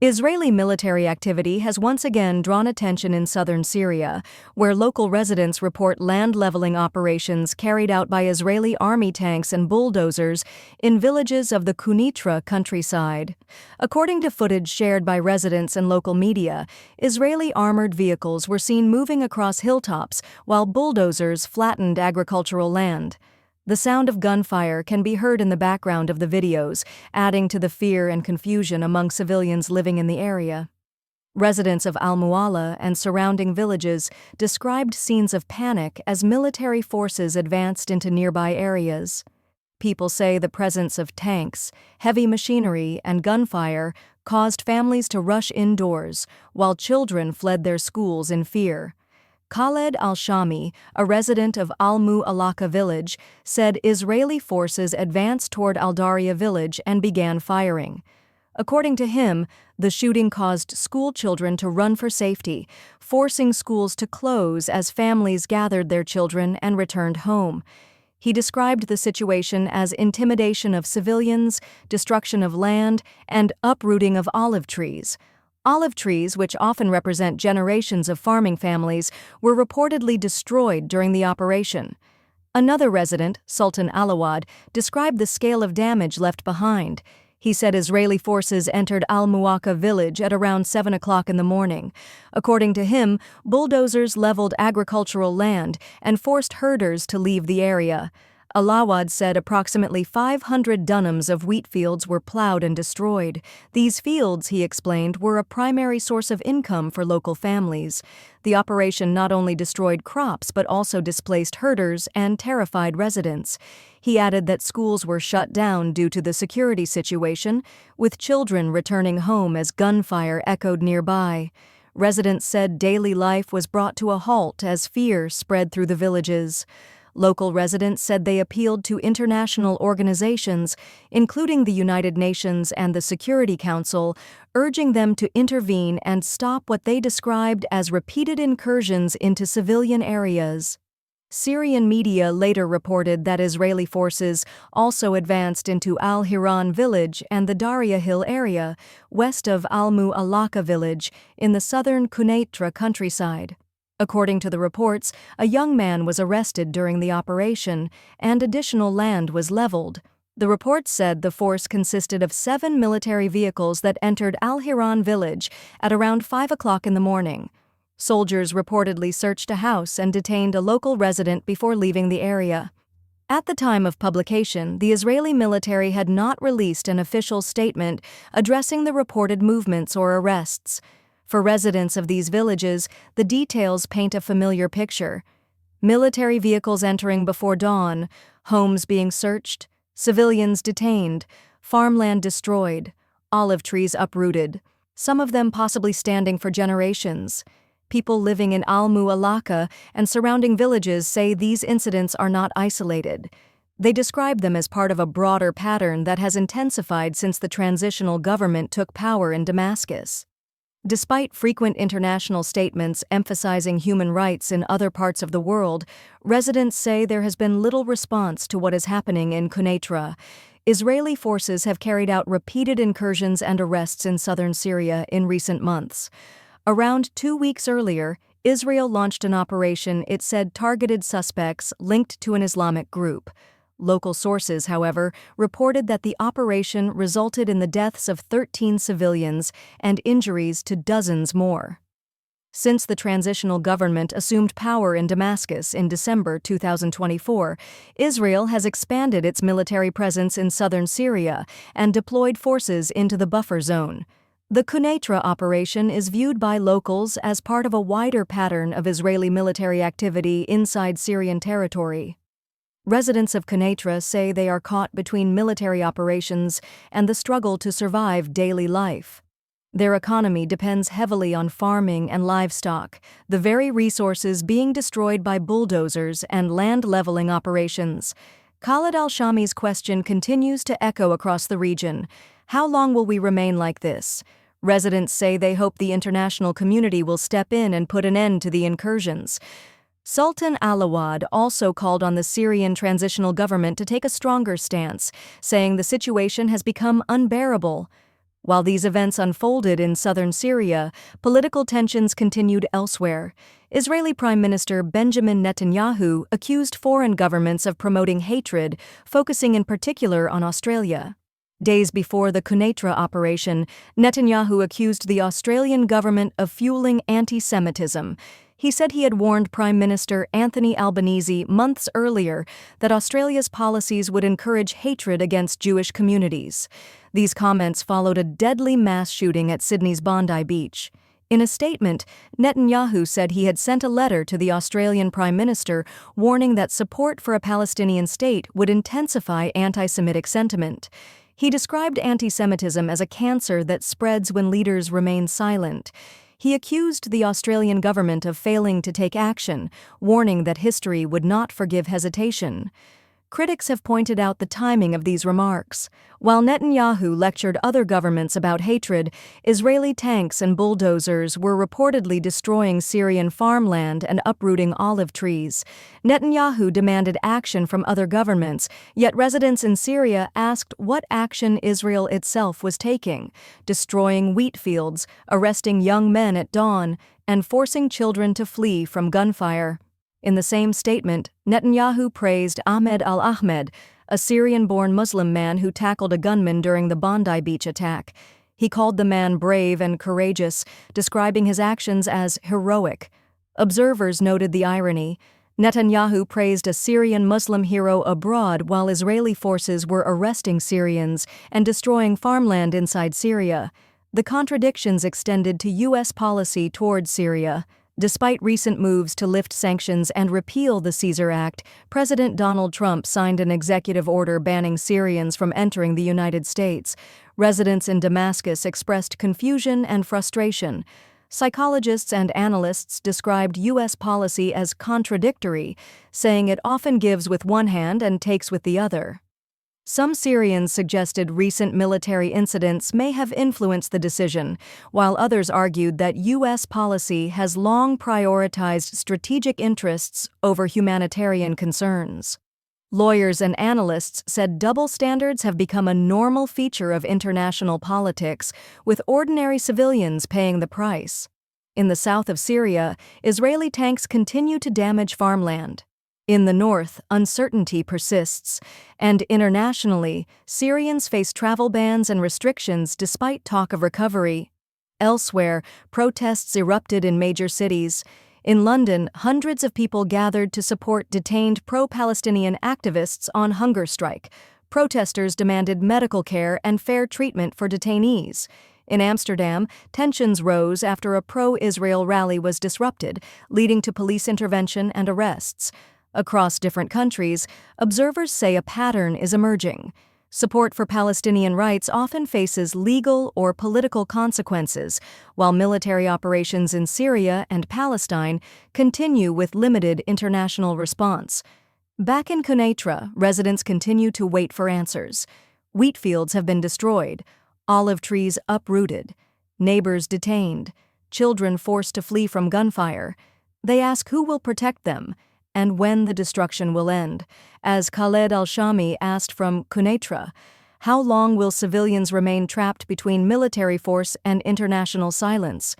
Israeli military activity has once again drawn attention in southern Syria, where local residents report land-leveling operations carried out by Israeli army tanks and bulldozers in villages of the Quneitra countryside. According to footage shared by residents and local media, Israeli armored vehicles were seen moving across hilltops while bulldozers flattened agricultural land. The sound of gunfire can be heard in the background of the videos, adding to the fear and confusion among civilians living in the area. Residents of Al-Mu'alla and surrounding villages described scenes of panic as military forces advanced into nearby areas. People say the presence of tanks, heavy machinery, and gunfire caused families to rush indoors, while children fled their schools in fear. Khaled al-Shami, a resident of Al-Mu'allaka village, said Israeli forces advanced toward Al-Daria village and began firing. According to him, the shooting caused school children to run for safety, forcing schools to close as families gathered their children and returned home. He described the situation as intimidation of civilians, destruction of land, and uprooting of olive trees. Olive trees, which often represent generations of farming families, were reportedly destroyed during the operation. Another resident, Sultan Alawad, described the scale of damage left behind. He said Israeli forces entered Al-Mu'allaka village at around 7 o'clock in the morning. According to him, bulldozers leveled agricultural land and forced herders to leave the area. Alawad said approximately 500 dunhams of wheat fields were plowed and destroyed. These fields, he explained, were a primary source of income for local families. The operation not only destroyed crops but also displaced herders and terrified residents. He added that schools were shut down due to the security situation, with children returning home as gunfire echoed nearby. Residents said daily life was brought to a halt as fear spread through the villages. Local residents said they appealed to international organizations, including the United Nations and the Security Council, urging them to intervene and stop what they described as repeated incursions into civilian areas. Syrian media later reported that Israeli forces also advanced into Al-Hiran village and the Daria Hill area, west of Al-Mu'allaka village, in the southern Quneitra countryside. According to the reports, a young man was arrested during the operation, and additional land was leveled. The reports said the force consisted of 7 military vehicles that entered Al-Hiran village at around 5 o'clock in the morning. Soldiers reportedly searched a house and detained a local resident before leaving the area. At the time of publication, the Israeli military had not released an official statement addressing the reported movements or arrests. For residents of these villages, the details paint a familiar picture. Military vehicles entering before dawn, homes being searched, civilians detained, farmland destroyed, olive trees uprooted, some of them possibly standing for generations. People living in Al-Mu'allaka and surrounding villages say these incidents are not isolated. They describe them as part of a broader pattern that has intensified since the transitional government took power in Damascus. Despite frequent international statements emphasizing human rights in other parts of the world, residents say there has been little response to what is happening in Quneitra. Israeli forces have carried out repeated incursions and arrests in southern Syria in recent months. Around 2 weeks earlier, Israel launched an operation it said targeted suspects linked to an Islamic group. Local sources, however, reported that the operation resulted in the deaths of 13 civilians and injuries to dozens more. Since the transitional government assumed power in Damascus in December 2024, Israel has expanded its military presence in southern Syria and deployed forces into the buffer zone. The Quneitra operation is viewed by locals as part of a wider pattern of Israeli military activity inside Syrian territory. Residents of Quneitra say they are caught between military operations and the struggle to survive daily life. Their economy depends heavily on farming and livestock, the very resources being destroyed by bulldozers and land-leveling operations. Khaled al-Shami's question continues to echo across the region. How long will we remain like this? Residents say they hope the international community will step in and put an end to the incursions. Sultan Alawad also called on the Syrian transitional government to take a stronger stance, saying the situation has become unbearable. While these events unfolded in southern Syria, political tensions continued elsewhere. Israeli Prime Minister Benjamin Netanyahu accused foreign governments of promoting hatred, focusing in particular on Australia. Days before the Quneitra operation, Netanyahu accused the Australian government of fueling anti-Semitism. He said he had warned Prime Minister Anthony Albanese months earlier that Australia's policies would encourage hatred against Jewish communities. These comments followed a deadly mass shooting at Sydney's Bondi Beach. In a statement, Netanyahu said he had sent a letter to the Australian Prime Minister warning that support for a Palestinian state would intensify anti-Semitic sentiment. He described anti-Semitism as a cancer that spreads when leaders remain silent. He accused the Australian government of failing to take action, warning that history would not forgive hesitation. Critics have pointed out the timing of these remarks. While Netanyahu lectured other governments about hatred, Israeli tanks and bulldozers were reportedly destroying Syrian farmland and uprooting olive trees. Netanyahu demanded action from other governments, yet residents in Syria asked what action Israel itself was taking, destroying wheat fields, arresting young men at dawn, and forcing children to flee from gunfire. In the same statement, Netanyahu praised Ahmed al-Ahmed, a Syrian-born Muslim man who tackled a gunman during the Bondi Beach attack. He called the man brave and courageous, describing his actions as heroic. Observers noted the irony. Netanyahu praised a Syrian Muslim hero abroad while Israeli forces were arresting Syrians and destroying farmland inside Syria. The contradictions extended to U.S. policy toward Syria. Despite recent moves to lift sanctions and repeal the Caesar Act, President Donald Trump signed an executive order banning Syrians from entering the United States. Residents in Damascus expressed confusion and frustration. Psychologists and analysts described U.S. policy as contradictory, saying it often gives with one hand and takes with the other. Some Syrians suggested recent military incidents may have influenced the decision, while others argued that U.S. policy has long prioritized strategic interests over humanitarian concerns. Lawyers and analysts said double standards have become a normal feature of international politics, with ordinary civilians paying the price. In the south of Syria, Israeli tanks continue to damage farmland. In the north, uncertainty persists, and internationally, Syrians face travel bans and restrictions despite talk of recovery. Elsewhere, protests erupted in major cities. In London, hundreds of people gathered to support detained pro-Palestinian activists on hunger strike. Protesters demanded medical care and fair treatment for detainees. In Amsterdam, tensions rose after a pro-Israel rally was disrupted, leading to police intervention and arrests. Across different countries, observers say a pattern is emerging. Support for Palestinian rights often faces legal or political consequences, while military operations in Syria and Palestine continue with limited international response. Back in Quneitra, residents continue to wait for answers. Wheat fields have been destroyed, olive trees uprooted, neighbors detained, children forced to flee from gunfire. They ask who will protect them and when the destruction will end. As Khaled al-Shami asked from Quneitra, how long will civilians remain trapped between military force and international silence?